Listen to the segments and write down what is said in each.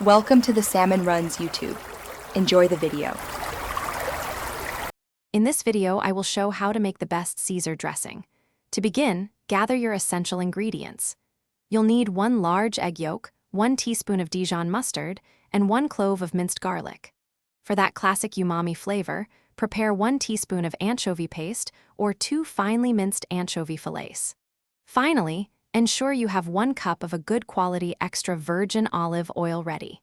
Welcome to the Salmon Runs YouTube. Enjoy the video. In this video, I will show how to make the best Caesar dressing. To begin, gather your essential ingredients. You'll need 1 large egg yolk, 1 teaspoon of Dijon mustard, and 1 clove of minced garlic. For that classic umami flavor, prepare 1 teaspoon of anchovy paste or 2 finely minced anchovy fillets. Finally, ensure you have 1 cup of a good quality extra virgin olive oil ready.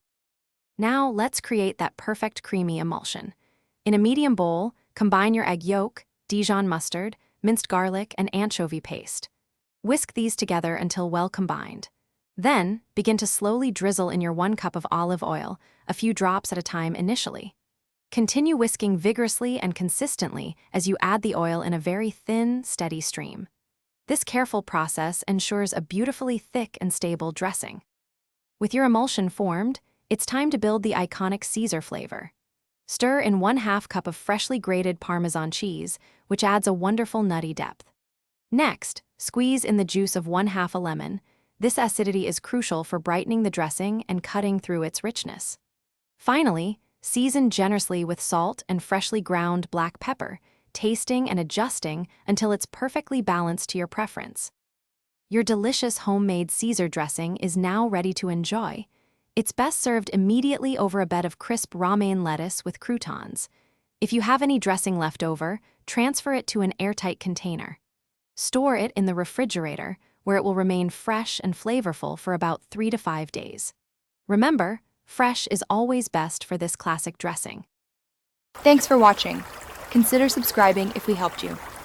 Now let's create that perfect creamy emulsion. In a medium bowl, combine your egg yolk, Dijon mustard, minced garlic, and anchovy paste. Whisk these together until well combined. Then, begin to slowly drizzle in your 1 cup of olive oil, a few drops at a time initially. Continue whisking vigorously and consistently as you add the oil in a very thin, steady stream. This careful process ensures a beautifully thick and stable dressing. With your emulsion formed, it's time to build the iconic Caesar flavor. Stir in 1/2 cup of freshly grated Parmesan cheese, which adds a wonderful nutty depth. Next, squeeze in the juice of 1/2 a lemon. This acidity is crucial for brightening the dressing and cutting through its richness. Finally, season generously with salt and freshly ground black pepper, tasting and adjusting until it's perfectly balanced to your preference. Your delicious homemade Caesar dressing is now ready to enjoy. It's best served immediately over a bed of crisp romaine lettuce with croutons. If you have any dressing left over, transfer it to an airtight container. Store it in the refrigerator, where it will remain fresh and flavorful for about 3 to 5 days. Remember, fresh is always best for this classic dressing. Thanks for watching. Consider subscribing if we helped you.